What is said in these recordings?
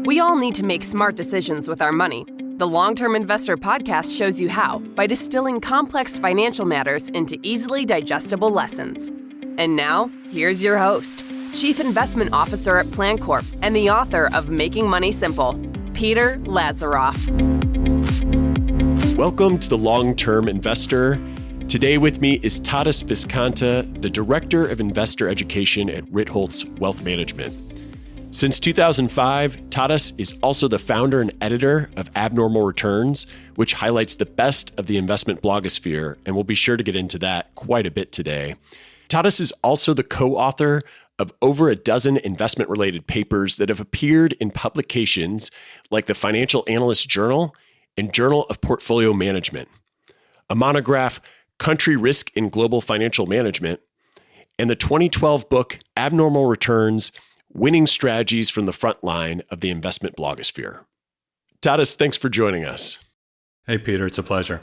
We all need to make smart decisions with our money. The Long-Term Investor Podcast shows you how by distilling complex financial matters into easily digestible lessons. And now, here's your host, Chief Investment Officer at PlanCorp and the author of Making Money Simple, Peter Lazaroff. Welcome to the Long-Term Investor. Today with me is Tadas Viskanta, the Director of Investor Education at Ritholtz Wealth Management. Since 2005, Tadas is also the founder and editor of Abnormal Returns, which highlights the best of the investment blogosphere, and we'll be sure to get into that quite a bit today. Tadas is also the co-author of over a dozen investment-related papers that have appeared in publications like the Financial Analyst Journal and Journal of Portfolio Management, a monograph, Country Risk in Global Financial Management, and the 2012 book, Abnormal Returns, Winning Strategies from the Front Line of the Investment Blogosphere. Tadas, thanks for joining us. Hey, Peter, it's a pleasure.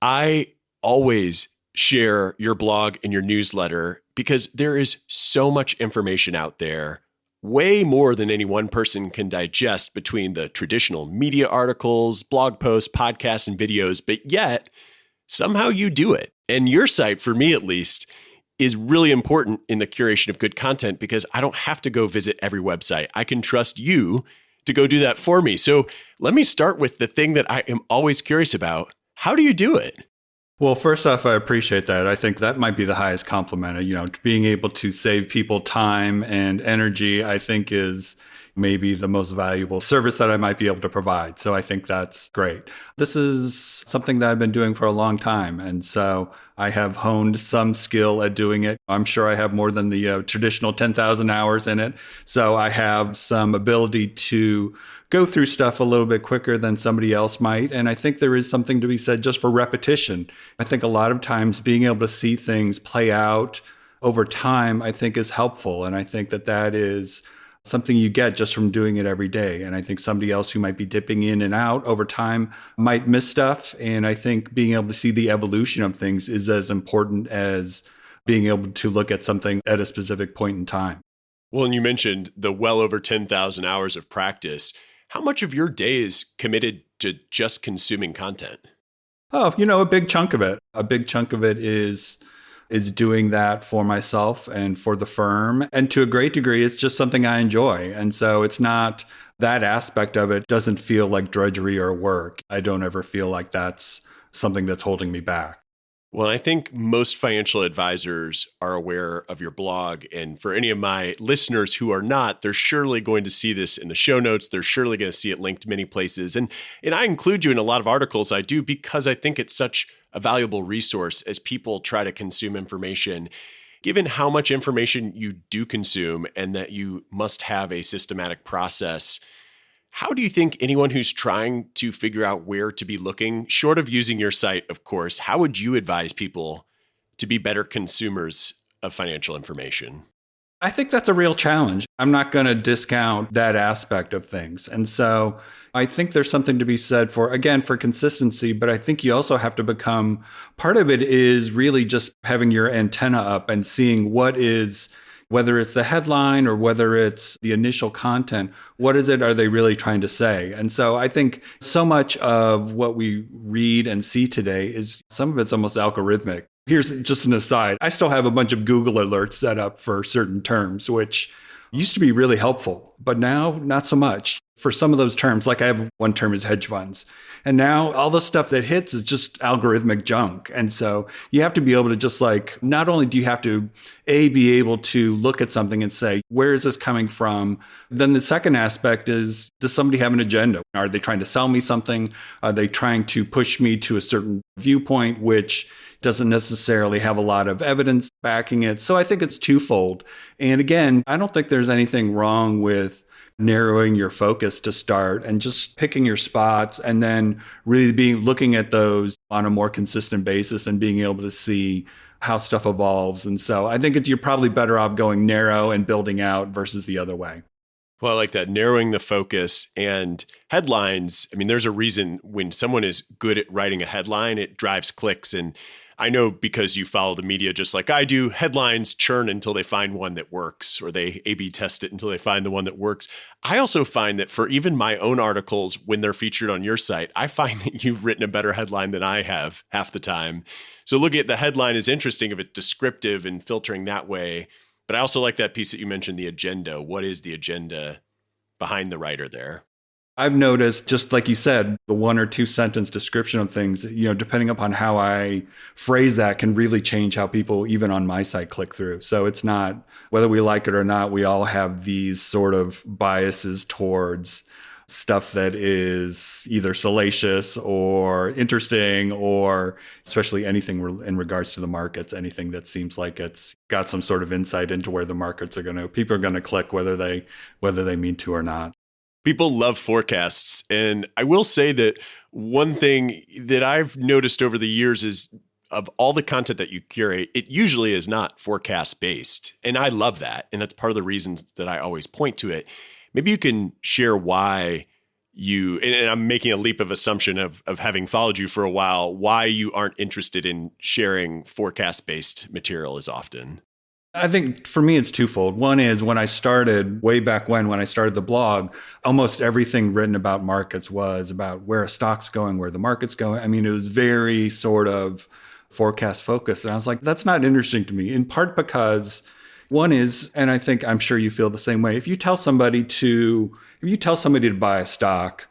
I always share your blog and your newsletter because there is so much information out there, way more than any one person can digest between the traditional media articles, blog posts, podcasts, and videos, but yet somehow you do it. And your site, for me at least, is really important in the curation of good content because I don't have to go visit every website. I can trust you to go do that for me. So let me start with the thing that I am always curious about. How do you do it? Well, first off, I appreciate that. I think that might be the highest compliment. Being able to save people time and energy, I think is maybe the most valuable service that I might be able to provide. So I think that's great. This is something that I've been doing for a long time. And so I have honed some skill at doing it. I'm sure I have more than the traditional 10,000 hours in it. So I have some ability to go through stuff a little bit quicker than somebody else might. And I think there is something to be said just for repetition. I think a lot of times being able to see things play out over time, I think is helpful. And I think that that is something you get just from doing it every day. And I think somebody else who might be dipping in and out over time might miss stuff. And I think being able to see the evolution of things is as important as being able to look at something at a specific point in time. Well, and you mentioned the well over 10,000 hours of practice. How much of your day is committed to just consuming content? Oh, a big chunk of it. A big chunk of it is doing that for myself and for the firm. And to a great degree, it's just something I enjoy. And so it's not, that aspect of it doesn't feel like drudgery or work. I don't ever feel like that's something that's holding me back. Well, I think most financial advisors are aware of your blog. And for any of my listeners who are not, they're surely going to see this in the show notes. They're surely going to see it linked many places. And I include you in a lot of articles I do because I think it's such a valuable resource as people try to consume information. Given how much information you do consume and that you must have a systematic process, how do you think anyone who's trying to figure out where to be looking, short of using your site, of course, how would you advise people to be better consumers of financial information? I think that's a real challenge. I'm not going to discount that aspect of things. And so I think there's something to be said for consistency, but I think you also have to become, part of it is really just having your antenna up and seeing whether it's the headline or whether it's the initial content, what is it are they really trying to say? And so I think so much of what we read and see today is some of it's almost algorithmic. Here's just an aside. I still have a bunch of Google alerts set up for certain terms, which used to be really helpful, but now not so much. For some of those terms, like I have one term is hedge funds. And now all the stuff that hits is just algorithmic junk. And so you have to be able to just not only do you have to be able to look at something and say, where is this coming from? Then the second aspect is, does somebody have an agenda? Are they trying to sell me something? Are they trying to push me to a certain viewpoint, which doesn't necessarily have a lot of evidence backing it? So I think it's twofold. And again, I don't think there's anything wrong with narrowing your focus to start and just picking your spots and then really looking at those on a more consistent basis and being able to see how stuff evolves. And so I think you're probably better off going narrow and building out versus the other way. Well, I like that, narrowing the focus and headlines. I mean, there's a reason when someone is good at writing a headline, it drives clicks. And I know because you follow the media just like I do, headlines churn until they find one that works, or they A/B test it until they find the one that works. I also find that for even my own articles, when they're featured on your site, I find that you've written a better headline than I have half the time. So looking at the headline is interesting if it's descriptive and filtering that way. But I also like that piece that you mentioned, the agenda. What is the agenda behind the writer there? I've noticed, just like you said, the 1 or 2 sentence description of things, depending upon how I phrase that can really change how people, even on my site, click through. So it's not, whether we like it or not, we all have these sort of biases towards stuff that is either salacious or interesting, or especially anything in regards to the markets, anything that seems like it's got some sort of insight into where the markets are people are going to click, whether they mean to or not. People love forecasts. And I will say that one thing that I've noticed over the years is of all the content that you curate, it usually is not forecast based. And I love that. And that's part of the reasons that I always point to it. Maybe you can share why and I'm making a leap of assumption of having followed you for a while, why you aren't interested in sharing forecast based material as often. I think for me, it's twofold. One is when I started way back when I started the blog, almost everything written about markets was about where a stock's going, where the market's going. I mean, it was very sort of forecast focused. And I was like, that's not interesting to me, in part because one is, and I'm sure you feel the same way. If you tell somebody to buy a stock,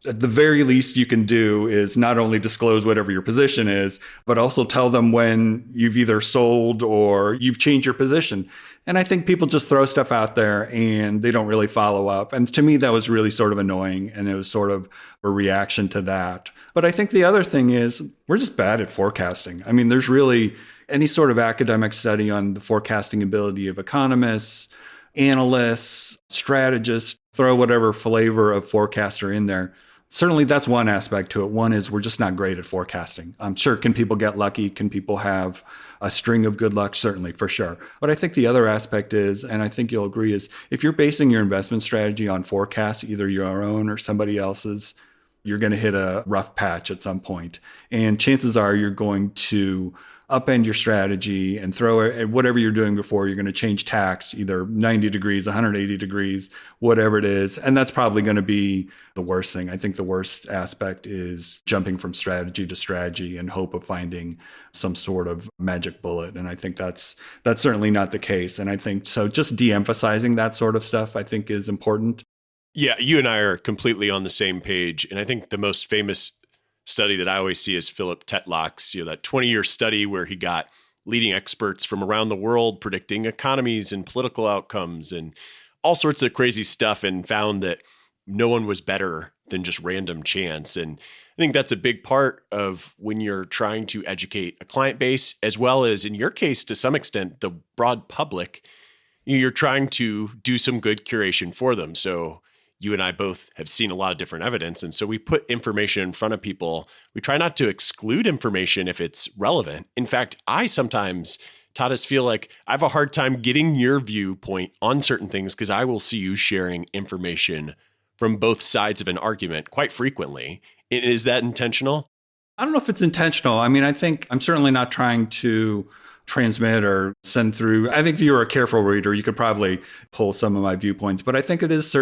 at the very least you can do is not only disclose whatever your position is, but also tell them when you've either sold or you've changed your position. And I think people just throw stuff out there and they don't really follow up. And to me, that was really sort of annoying. And it was sort of a reaction to that. But I think the other thing is we're just bad at forecasting. I mean, there's really any sort of academic study on the forecasting ability of economists, analysts, strategists, throw whatever flavor of forecaster in there. Certainly that's one aspect to it. One is we're just not great at forecasting. I'm sure, can people get lucky? Can people have a string of good luck? Certainly, for sure. But I think the other aspect is, and I think you'll agree, is if you're basing your investment strategy on forecasts, either your own or somebody else's, you're going to hit a rough patch at some point. And chances are you're going to upend your strategy and throw it at whatever you're doing before. You're going to change tacks, either 90 degrees, 180 degrees, whatever it is. And that's probably going to be the worst thing. I think the worst aspect is jumping from strategy to strategy in hope of finding some sort of magic bullet. And I think that's certainly not the case. And I think so just de-emphasizing that sort of stuff, I think, is important. Yeah, you and I are completely on the same page. And I think the most famous study that I always see is Philip Tetlock's, that 20-year study where he got leading experts from around the world predicting economies and political outcomes and all sorts of crazy stuff, and found that no one was better than just random chance. And I think that's a big part of when you're trying to educate a client base, as well as in your case, to some extent, the broad public. You're trying to do some good curation for them. So you and I both have seen a lot of different evidence. And so we put information in front of people. We try not to exclude information if it's relevant. In fact, I sometimes, Tadas, feel like I have a hard time getting your viewpoint on certain things because I will see you sharing information from both sides of an argument quite frequently. Is that intentional? I don't know if it's intentional. I mean, I think I'm certainly not trying to transmit or send through. I think if you're a careful reader, you could probably pull some of my viewpoints, but I think it is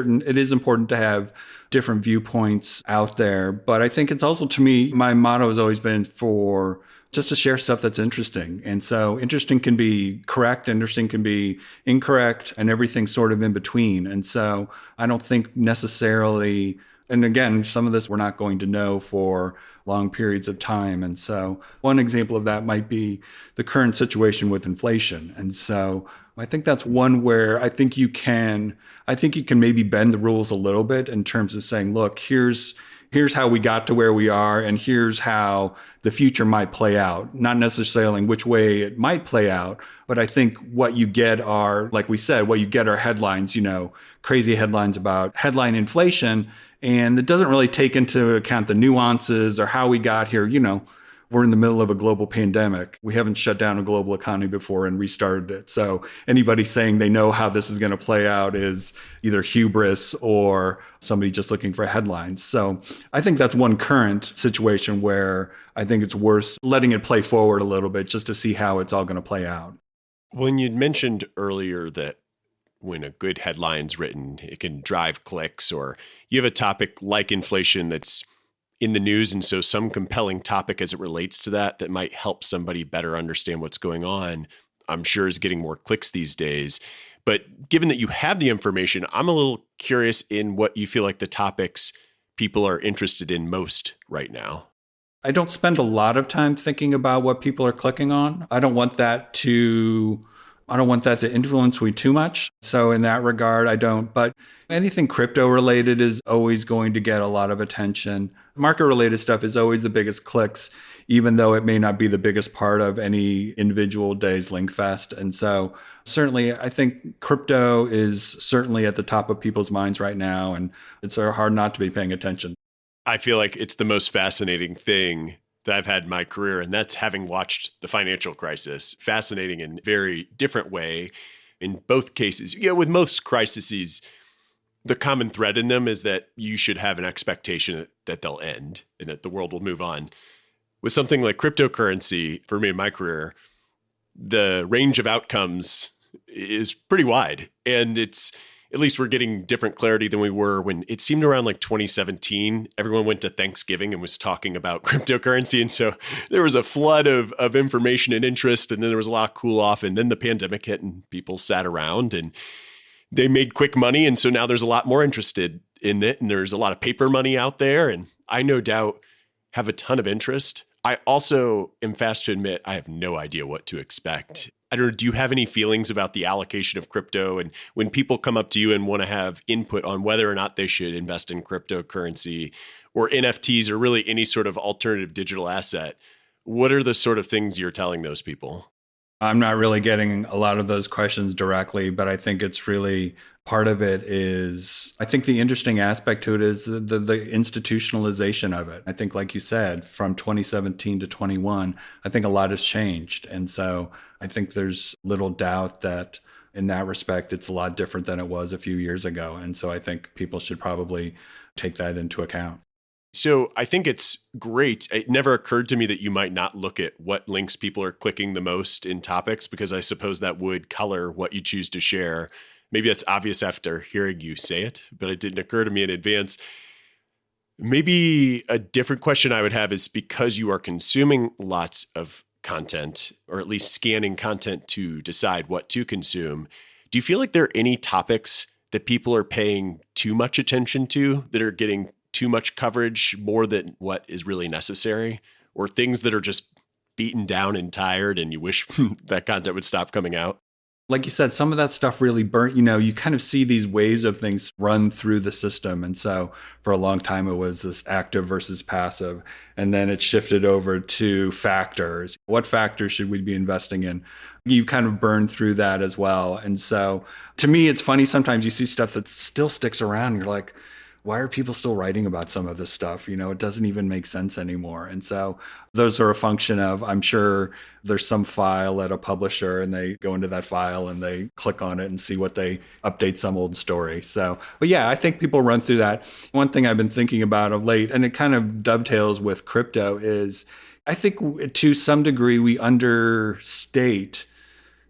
important to have different viewpoints out there. But I think it's also, to me, my motto has always been for just to share stuff that's interesting. And so interesting can be correct, interesting can be incorrect, and everything sort of in between. And so I don't think necessarily, and again, some of this we're not going to know for long periods of time. And so one example of that might be the current situation with inflation. And so I think that's one where I think you can maybe bend the rules a little bit in terms of saying, look, here's how we got to where we are, and here's how the future might play out. Not necessarily in which way it might play out, but I think what you get are, like we said, what you get are headlines, crazy headlines about headline inflation. And it doesn't really take into account the nuances or how we got here. we're in the middle of a global pandemic. We haven't shut down a global economy before and restarted it. So anybody saying they know how this is going to play out is either hubris or somebody just looking for headlines. So I think that's one current situation where I think it's worth letting it play forward a little bit just to see how it's all going to play out. When you'd mentioned earlier that when a good headline's written, it can drive clicks, or you have a topic like inflation that's in the news, and so some compelling topic as it relates to that might help somebody better understand what's going on, I'm sure is getting more clicks these days. But given that you have the information, I'm a little curious in what you feel like the topics people are interested in most right now. I don't spend a lot of time thinking about what people are clicking on. I don't want that to influence me too much. So in that regard, I don't. But anything crypto related is always going to get a lot of attention. Market related stuff is always the biggest clicks, even though it may not be the biggest part of any individual day's Linkfest. And so certainly, I think crypto is certainly at the top of people's minds right now. And it's hard not to be paying attention. I feel like it's the most fascinating thing that I've had in my career, and that's having watched the financial crisis. Fascinating in a very different way in both cases. With most crises, the common thread in them is that you should have an expectation that they'll end and that the world will move on. With something like cryptocurrency, for me in my career, the range of outcomes is pretty wide. And at least we're getting different clarity than we were when it seemed around like 2017, everyone went to Thanksgiving and was talking about cryptocurrency. And so there was a flood of information and interest, and then there was a lot of cool off. And then the pandemic hit and people sat around and they made quick money. And so now there's a lot more interested in it. And there's a lot of paper money out there. And I no doubt have a ton of interest. I also am fast to admit I have no idea what to expect. I don't know, do you have any feelings about the allocation of crypto? And when people come up to you and want to have input on whether or not they should invest in cryptocurrency or NFTs or really any sort of alternative digital asset, what are the sort of things you're telling those people? I'm not really getting a lot of those questions directly, but I think it's really part of it is, I think the interesting aspect to it is the institutionalization of it. I think, like you said, from 2017 to 21, I think a lot has changed. And so I think there's little doubt that in that respect, it's a lot different than it was a few years ago. And so I think people should probably take that into account. So I think it's great. It never occurred to me that you might not look at what links people are clicking the most in topics, because I suppose that would color what you choose to share. Maybe that's obvious after hearing you say it, but it didn't occur to me in advance. Maybe a different question I would have is, because you are consuming lots of content, or at least scanning content to decide what to consume, do you feel like there are any topics that people are paying too much attention to, that are getting too much coverage, more than what is really necessary, or things that are just beaten down and tired and you wish that content would stop coming out? Like you said, some of that stuff really burnt, you kind of see these waves of things run through the system. And so for a long time, it was this active versus passive. And then it shifted over to factors. What factors should we be investing in? You kind of burn through that as well. And so to me, it's funny. Sometimes you see stuff that still sticks around. You're like, why are people still writing about some of this stuff? It doesn't even make sense anymore. And so those are a function of, I'm sure there's some file at a publisher and they go into that file and they click on it and see what they update some old story. So, but yeah, I think people run through that. One thing I've been thinking about of late, and it kind of dovetails with crypto, is I think to some degree we understate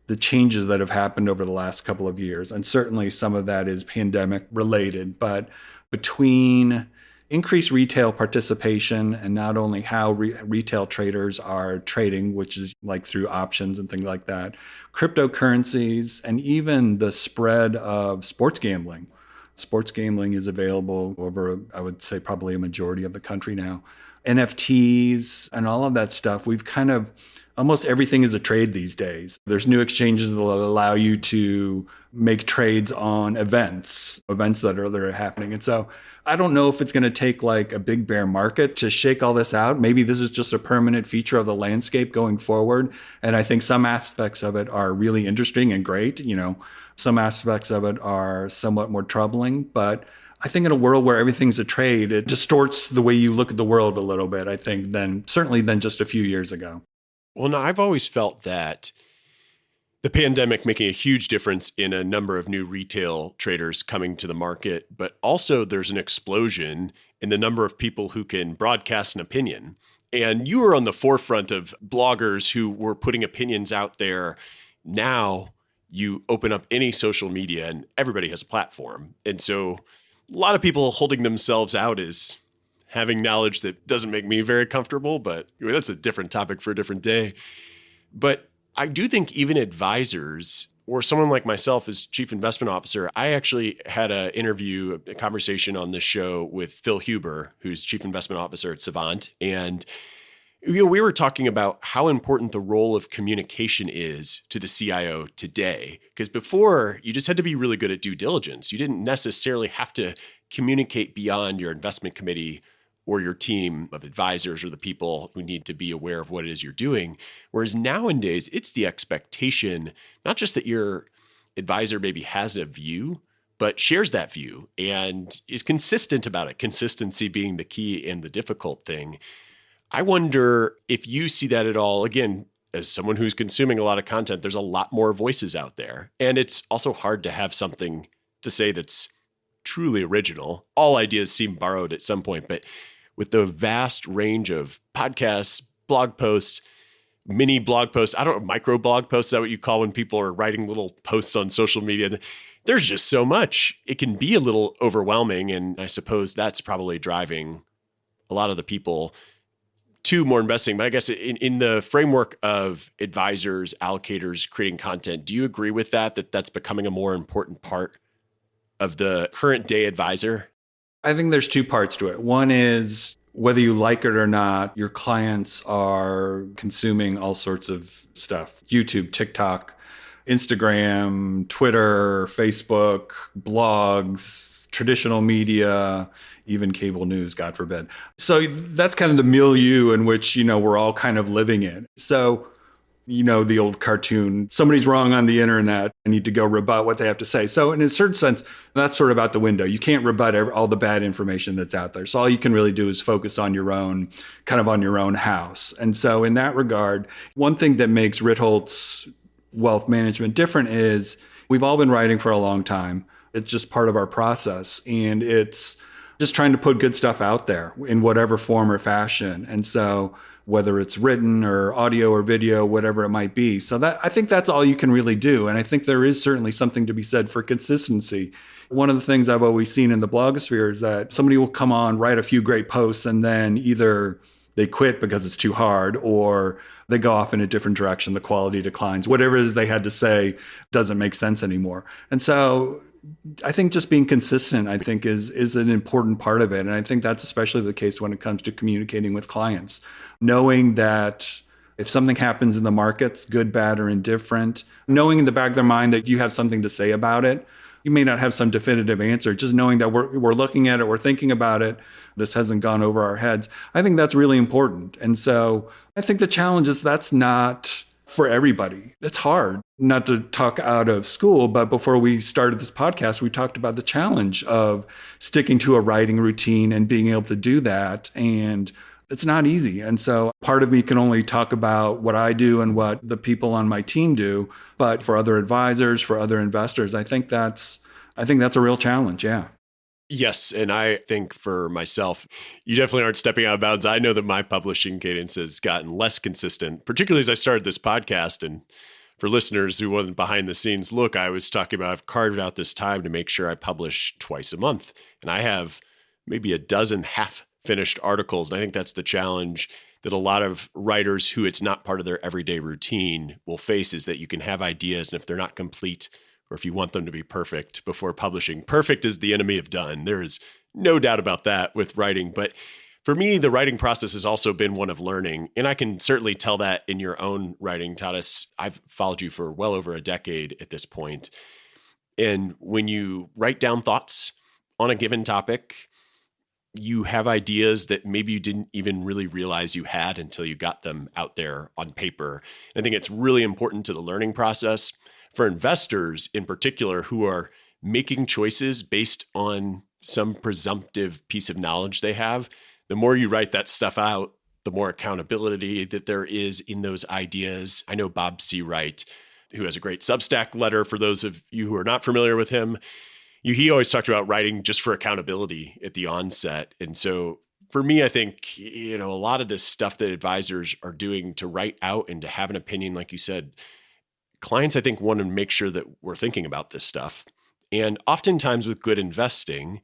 the changes that have happened over the last couple of years. And certainly some of that is pandemic related, but between increased retail participation and not only how retail traders are trading, which is like through options and things like that, cryptocurrencies, and even the spread of sports gambling. Sports gambling is available over, I would say, probably a majority of the country now. NFTs and all of that stuff, we've kind of, almost everything is a trade these days. There's new exchanges that will allow you to make trades on events that are happening. And so I don't know if it's going to take like a big bear market to shake all this out. Maybe this is just a permanent feature of the landscape going forward. And I think some aspects of it are really interesting and great. Some aspects of it are somewhat more troubling, but I think in a world where everything's a trade, it distorts the way you look at the world a little bit, I think, certainly than just a few years ago. Well, no, I've always felt that the pandemic making a huge difference in a number of new retail traders coming to the market, but also there's an explosion in the number of people who can broadcast an opinion. And you were on the forefront of bloggers who were putting opinions out there. Now you open up any social media and everybody has a platform. And so a lot of people holding themselves out as having knowledge that doesn't make me very comfortable, but that's a different topic for a different day. But I do think even advisors or someone like myself as chief investment officer, I actually had a conversation on this show with Phil Huber, who's chief investment officer at Savant. And we were talking about how important the role of communication is to the CIO today. Because before, you just had to be really good at due diligence. You didn't necessarily have to communicate beyond your investment committee or your team of advisors or the people who need to be aware of what it is you're doing. Whereas nowadays, it's the expectation, not just that your advisor maybe has a view, but shares that view and is consistent about it, consistency being the key and the difficult thing. I wonder if you see that at all. Again, as someone who's consuming a lot of content, there's a lot more voices out there. And it's also hard to have something to say that's truly original. All ideas seem borrowed at some point, but with the vast range of podcasts, blog posts, mini blog posts, micro blog posts, is that what you call when people are writing little posts on social media? There's just so much. It can be a little overwhelming. And I suppose that's probably driving a lot of the people to more investing. But I guess in the framework of advisors, allocators, creating content, do you agree with that that's becoming a more important part of the current day advisor? I think there's two parts to it. One is whether you like it or not, your clients are consuming all sorts of stuff: YouTube, TikTok, Instagram, Twitter, Facebook, blogs, traditional media, even cable news, God forbid. So that's kind of the milieu in which, we're all kind of living in. So, the old cartoon, somebody's wrong on the internet, I need to go rebut what they have to say. So in a certain sense, that's sort of out the window. You can't rebut all the bad information that's out there. So all you can really do is focus on your own house. And so in that regard, one thing that makes Ritholtz Wealth Management different is we've all been writing for a long time. It's just part of our process. And it's just trying to put good stuff out there in whatever form or fashion. And so whether it's written or audio or video, whatever it might be. So I think that's all you can really do. And I think there is certainly something to be said for consistency. One of the things I've always seen in the blogosphere is that somebody will come on, write a few great posts, and then either they quit because it's too hard, or they go off in a different direction. The quality declines. Whatever it is they had to say doesn't make sense anymore. And so I think just being consistent, I think, is an important part of it. And I think that's especially the case when it comes to communicating with clients. Knowing that if something happens in the markets, good, bad, or indifferent, knowing in the back of their mind that you have something to say about it. You may not have some definitive answer, just knowing that we're looking at it, we're thinking about it, this hasn't gone over our heads. I think that's really important. And so I think the challenge is that's not for everybody. It's hard. Not to talk out of school, but before we started this podcast, we talked about the challenge of sticking to a writing routine and being able to do that. And it's not easy. And so part of me can only talk about what I do and what the people on my team do. But for other advisors, for other investors, I think that's a real challenge. Yeah. Yes. And I think for myself, you definitely aren't stepping out of bounds. I know that my publishing cadence has gotten less consistent, particularly as I started this podcast. And for listeners who wasn't behind the scenes look, I was talking about I've carved out this time to make sure I publish twice a month. And I have maybe a dozen half-finished articles. And I think that's the challenge that a lot of writers who it's not part of their everyday routine will face, is that you can have ideas, and if they're not complete, or if you want them to be perfect before publishing, perfect is the enemy of done. There is no doubt about that with writing. But for me, the writing process has also been one of learning. And I can certainly tell that in your own writing, Tadas. I've followed you for well over a decade at this point. And when you write down thoughts on a given topic, you have ideas that maybe you didn't even really realize you had until you got them out there on paper. And I think it's really important to the learning process for investors in particular who are making choices based on some presumptive piece of knowledge they have, the more you write that stuff out, the more accountability that there is in those ideas. I know Bob C. Wright, who has a great Substack letter for those of you who are not familiar with him. He always talked about writing just for accountability at the onset. And so for me, I think, a lot of this stuff that advisors are doing to write out and to have an opinion, like you said, clients, I think, want to make sure that we're thinking about this stuff. And oftentimes with good investing,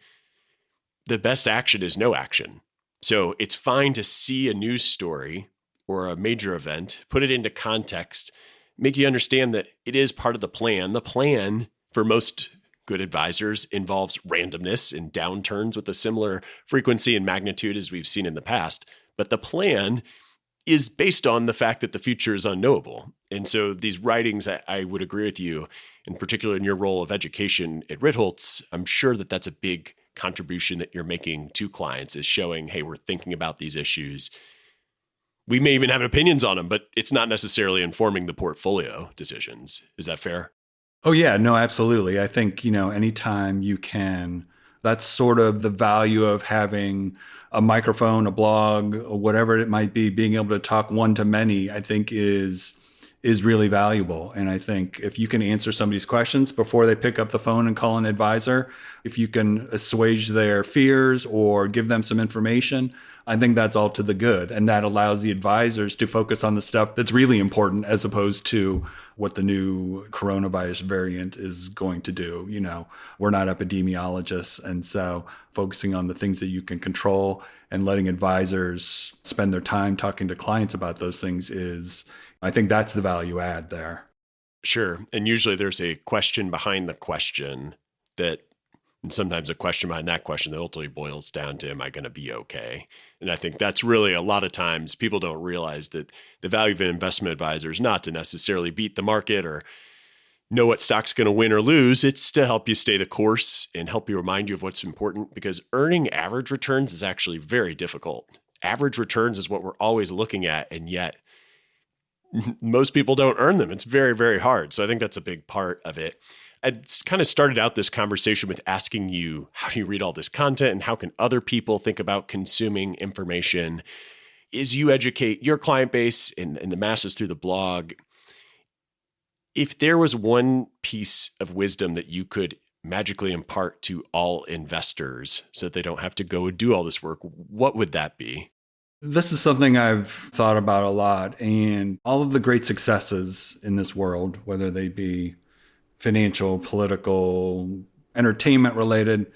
the best action is no action. So it's fine to see a news story or a major event, put it into context, make you understand that it is part of the plan. The plan for most good advisors involves randomness and downturns with a similar frequency and magnitude as we've seen in the past. But the plan is based on the fact that the future is unknowable. And so these writings, I would agree with you, in particular in your role of education at Ritholtz, I'm sure that that's a big contribution that you're making to clients, is showing, hey, we're thinking about these issues. We may even have opinions on them, but it's not necessarily informing the portfolio decisions. Is that fair? Oh, yeah, no, absolutely. I think, anytime you can, that's sort of the value of having a microphone, a blog, or whatever it might be, being able to talk one to many, I think is really valuable. And I think if you can answer somebody's questions before they pick up the phone and call an advisor, if you can assuage their fears or give them some information, I think that's all to the good. And that allows the advisors to focus on the stuff that's really important as opposed to what the new coronavirus variant is going to do. We're not epidemiologists. And so focusing on the things that you can control and letting advisors spend their time talking to clients about those things I think that's the value add there. Sure. And usually there's a question behind the question and sometimes a question behind that question that ultimately boils down to, am I going to be okay? And I think that's really, a lot of times people don't realize that the value of an investment advisor is not to necessarily beat the market or know what stock's going to win or lose. It's to help you stay the course and help you remind you of what's important, because earning average returns is actually very difficult. Average returns is what we're always looking at, and yet most people don't earn them. It's very, very hard. So I think that's a big part of it. I kind of started out this conversation with asking you, how do you read all this content and how can other people think about consuming information? As you educate your client base and the masses through the blog, if there was one piece of wisdom that you could magically impart to all investors so that they don't have to go and do all this work, what would that be? This is something I've thought about a lot, and all of the great successes in this world, whether they be financial, political, entertainment related,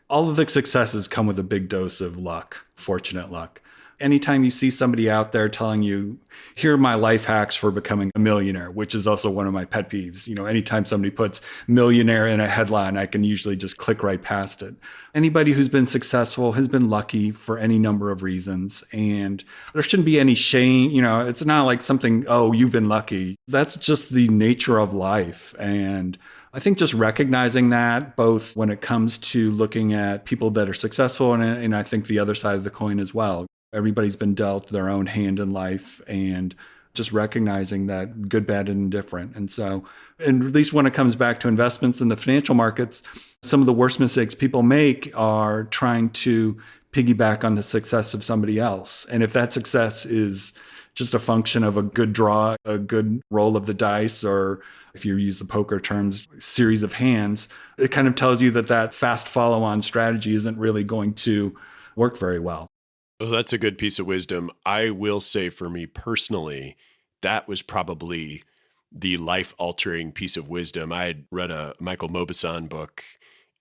all of the successes come with a big dose of luck, fortunate luck. Anytime you see somebody out there telling you, here are my life hacks for becoming a millionaire, which is also one of my pet peeves. Anytime somebody puts millionaire in a headline, I can usually just click right past it. Anybody who's been successful has been lucky for any number of reasons. And there shouldn't be any shame. It's not like something, oh, you've been lucky. That's just the nature of life. And I think just recognizing that, both when it comes to looking at people that are successful and I think the other side of the coin as well. Everybody's been dealt their own hand in life, and just recognizing that good, bad, and indifferent. And so, and at least when it comes back to investments in the financial markets, some of the worst mistakes people make are trying to piggyback on the success of somebody else. And if that success is just a function of a good draw, a good roll of the dice, or if you use the poker terms, series of hands, it kind of tells you that fast follow-on strategy isn't really going to work very well. Well, that's a good piece of wisdom. I will say for me personally, that was probably the life-altering piece of wisdom. I had read a Michael Mauboussin book,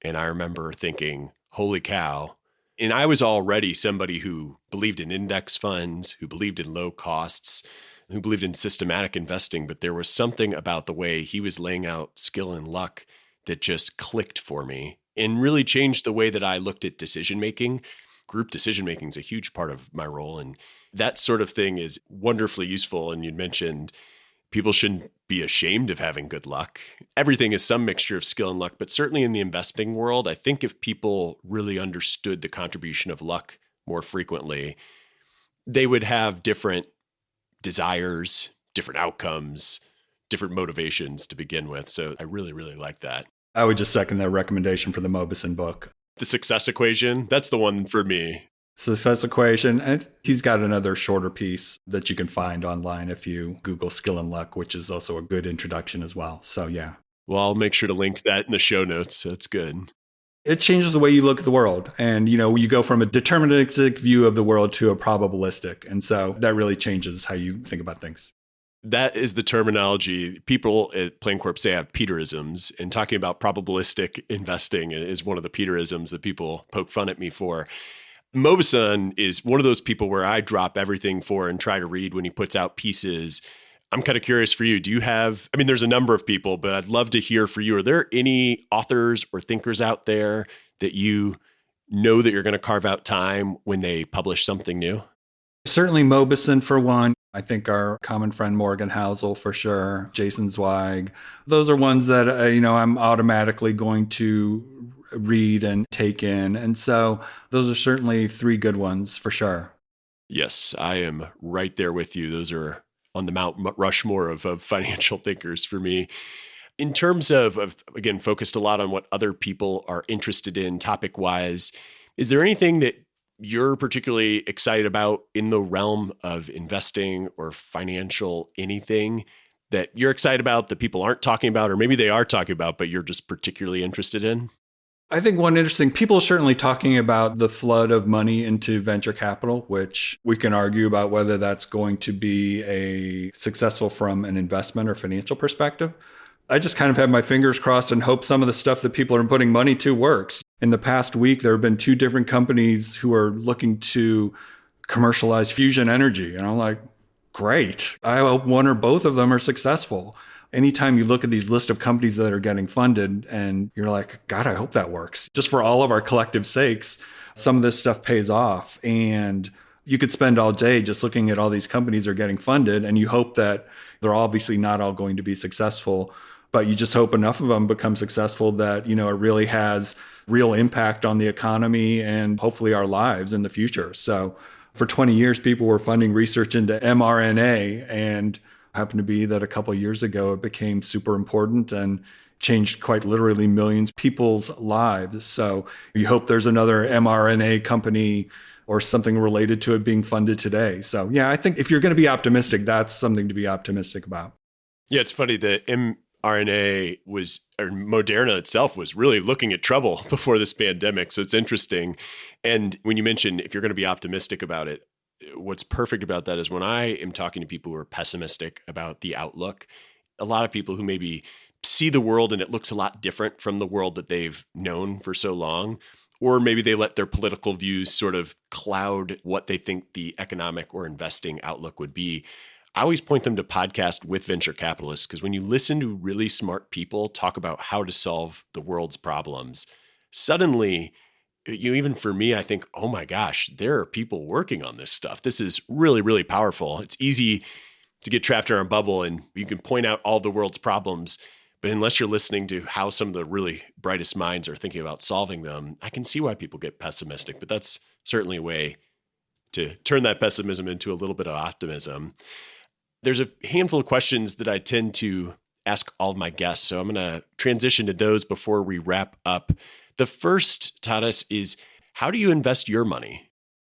and I remember thinking, holy cow. And I was already somebody who believed in index funds, who believed in low costs, who believed in systematic investing. But there was something about the way he was laying out skill and luck that just clicked for me and really changed the way that I looked at decision-making. Group decision-making is a huge part of my role. And that sort of thing is wonderfully useful. And you mentioned people shouldn't be ashamed of having good luck. Everything is some mixture of skill and luck, but certainly in the investing world, I think if people really understood the contribution of luck more frequently, they would have different desires, different outcomes, different motivations to begin with. So I really, really like that. I would just second that recommendation for the Mobison book. The Success Equation, that's the one for me. Success Equation. And he's got another shorter piece that you can find online if you Google Skill and Luck, which is also a good introduction as well. So yeah. Well, I'll make sure to link that in the show notes. That's good. It changes the way you look at the world. And, you go from a deterministic view of the world to a probabilistic. And so that really changes how you think about things. That is the terminology. People at Plain Corp say I have Peterisms, and talking about probabilistic investing is one of the Peterisms that people poke fun at me for. Mobison is one of those people where I drop everything for and try to read when he puts out pieces. I'm kind of curious for you. Do you have, there's a number of people, but I'd love to hear for you. Are there any authors or thinkers out there that you know that you're going to carve out time when they publish something new? Certainly Mobison for one. I think our common friend Morgan Housel for sure, Jason Zweig. Those are ones that, I'm automatically going to read and take in. And so those are certainly three good ones for sure. Yes, I am right there with you. Those are on the Mount Rushmore of financial thinkers for me. In terms of, again, focused a lot on what other people are interested in topic-wise, is there anything that you're particularly excited about in the realm of investing or financial anything that you're excited about that people aren't talking about, or maybe they are talking about, but you're just particularly interested in? I think one interesting, people are certainly talking about the flood of money into venture capital, which we can argue about whether that's going to be a successful from an investment or financial perspective. I just kind of have my fingers crossed and hope some of the stuff that people are putting money to works. In the past week, there have been two different companies who are looking to commercialize fusion energy. And I'm like, great. I hope one or both of them are successful. Anytime you look at these list of companies that are getting funded and you're like, God, I hope that works. Just for all of our collective sakes, some of this stuff pays off. And you could spend all day just looking at all these companies are getting funded, and you hope that they're obviously not all going to be successful, but you just hope enough of them become successful that, it really has real impact on the economy and hopefully our lives in the future. So for 20 years, people were funding research into mRNA, and happened to be that a couple of years ago, it became super important and changed quite literally millions of people's lives. So you hope there's another mRNA company or something related to it being funded today. So yeah, I think if you're going to be optimistic, that's something to be optimistic about. Yeah, it's funny that mRNA or Moderna itself was really looking at trouble before this pandemic. So it's interesting. And when you mentioned if you're going to be optimistic about it, what's perfect about that is when I am talking to people who are pessimistic about the outlook, a lot of people who maybe see the world and it looks a lot different from the world that they've known for so long, or maybe they let their political views sort of cloud what they think the economic or investing outlook would be. I always point them to podcasts with venture capitalists, because when you listen to really smart people talk about how to solve the world's problems, suddenly, even for me, I think, oh my gosh, there are people working on this stuff. This is really, really powerful. It's easy to get trapped in our bubble and you can point out all the world's problems, but unless you're listening to how some of the really brightest minds are thinking about solving them, I can see why people get pessimistic, but that's certainly a way to turn that pessimism into a little bit of optimism. There's a handful of questions that I tend to ask all of my guests, so I'm going to transition to those before we wrap up. The first, Tadas, is how do you invest your money?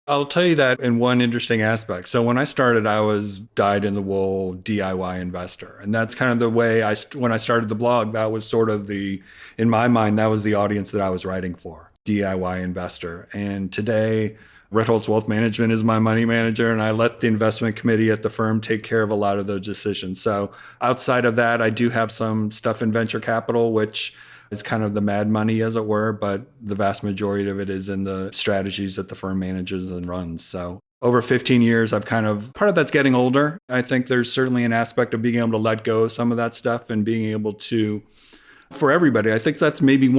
I'll tell you that in one interesting aspect. So when I started, I was dyed-in-the-wool DIY investor. And that's kind of the way when I started the blog, that was sort of in my mind, that was the audience that I was writing for, DIY investor. And today, Ritholtz Wealth Management is my money manager, and I let the investment committee at the firm take care of a lot of those decisions. So outside of that, I do have some stuff in venture capital, which is kind of the mad money, as it were, but the vast majority of it is in the strategies that the firm manages and runs. So over 15 years, part of that's getting older. I think there's certainly an aspect of being able to let go of some of that stuff and being able to, for everybody, I think that's maybe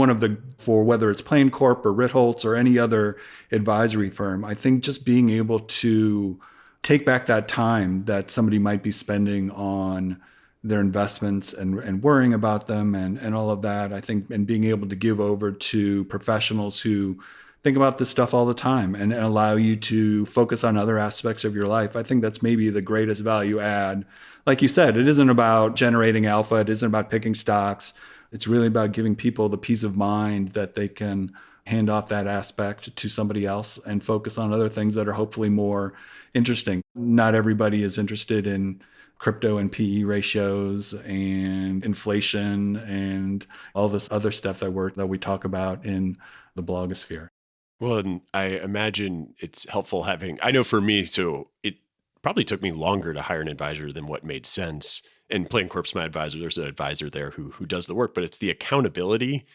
for whether it's Plain Corp or Ritholtz or any other advisory firm, I think just being able to take back that time that somebody might be spending on their investments and worrying about them and all of that, I think, and being able to give over to professionals who think about this stuff all the time and allow you to focus on other aspects of your life. I think that's maybe the greatest value add. Like you said, it isn't about generating alpha. It isn't about picking stocks. It's really about giving people the peace of mind that they can hand off that aspect to somebody else and focus on other things that are hopefully more interesting. Not everybody is interested in crypto and PE ratios and inflation and all this other stuff that we talk about in the blogosphere. Well, and I imagine it's helpful I know for me, so it probably took me longer to hire an advisor than what made sense. And PlanCorp's my advisor. There's an advisor there who does the work, but it's the accountability.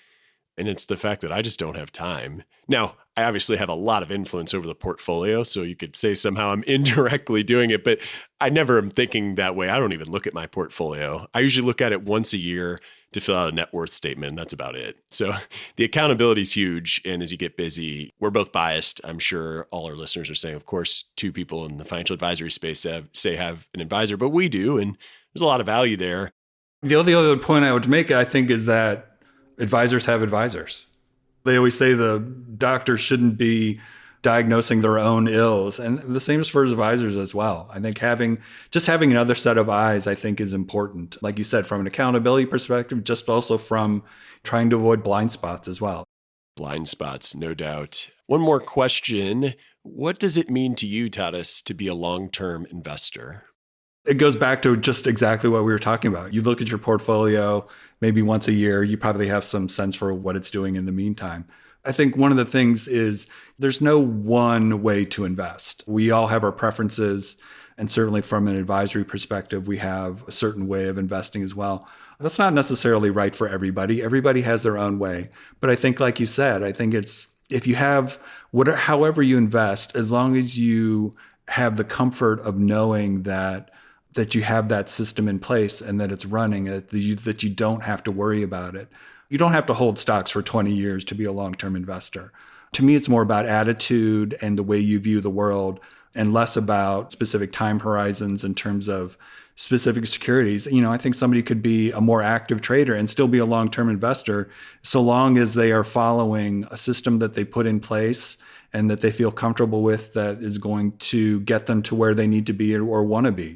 And it's the fact that I just don't have time. Now, I obviously have a lot of influence over the portfolio, so you could say somehow I'm indirectly doing it, but I never am thinking that way. I don't even look at my portfolio. I usually look at it once a year to fill out a net worth statement, and that's about it. So the accountability is huge. And as you get busy, we're both biased. I'm sure all our listeners are saying, of course, two people in the financial advisory space have an advisor, but we do. And there's a lot of value there. The only other point I would make, I think, is that advisors have advisors. They always say the doctor shouldn't be diagnosing their own ills. And the same is for advisors as well. I think having another set of eyes, I think, is important. Like you said, from an accountability perspective, just also from trying to avoid blind spots as well. Blind spots, no doubt. One more question. What does it mean to you, Tadas, to be a long-term investor? It goes back to just exactly what we were talking about. You look at your portfolio maybe once a year, you probably have some sense for what it's doing in the meantime. I think one of the things is there's no one way to invest. We all have our preferences. And certainly from an advisory perspective, we have a certain way of investing as well. That's not necessarily right for everybody. Everybody has their own way. But I think, like you said, I think it's if you have however you invest, as long as you have the comfort of knowing that you have that system in place and that it's running, that you don't have to worry about it. You don't have to hold stocks for 20 years to be a long-term investor. To me, it's more about attitude and the way you view the world and less about specific time horizons in terms of specific securities. I think somebody could be a more active trader and still be a long-term investor so long as they are following a system that they put in place and that they feel comfortable with that is going to get them to where they need to be or want to be.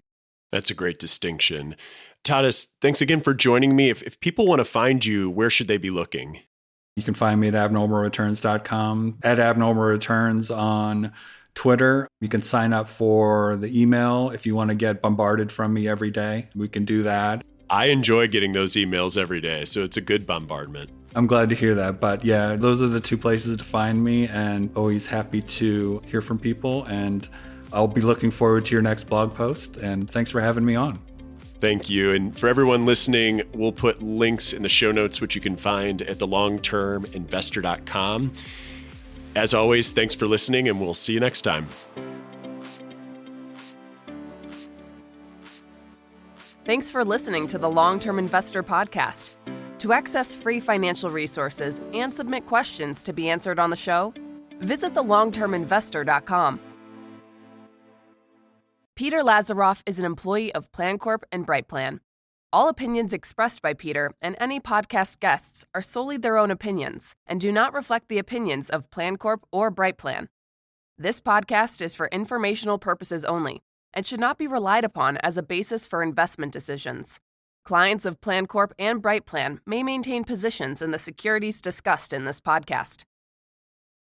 That's a great distinction. Tadas, thanks again for joining me. If people want to find you, where should they be looking? You can find me at abnormalreturns.com, at abnormalreturns on Twitter. You can sign up for the email if you want to get bombarded from me every day. We can do that. I enjoy getting those emails every day, so it's a good bombardment. I'm glad to hear that. But yeah, those are the two places to find me, and always happy to hear from people. And I'll be looking forward to your next blog post. And thanks for having me on. Thank you. And for everyone listening, we'll put links in the show notes, which you can find at thelongterminvestor.com. As always, thanks for listening, and we'll see you next time. Thanks for listening to the Long-Term Investor Podcast. To access free financial resources and submit questions to be answered on the show, visit thelongterminvestor.com. Peter Lazaroff is an employee of PlanCorp and BrightPlan. All opinions expressed by Peter and any podcast guests are solely their own opinions and do not reflect the opinions of PlanCorp or BrightPlan. This podcast is for informational purposes only and should not be relied upon as a basis for investment decisions. Clients of PlanCorp and BrightPlan may maintain positions in the securities discussed in this podcast.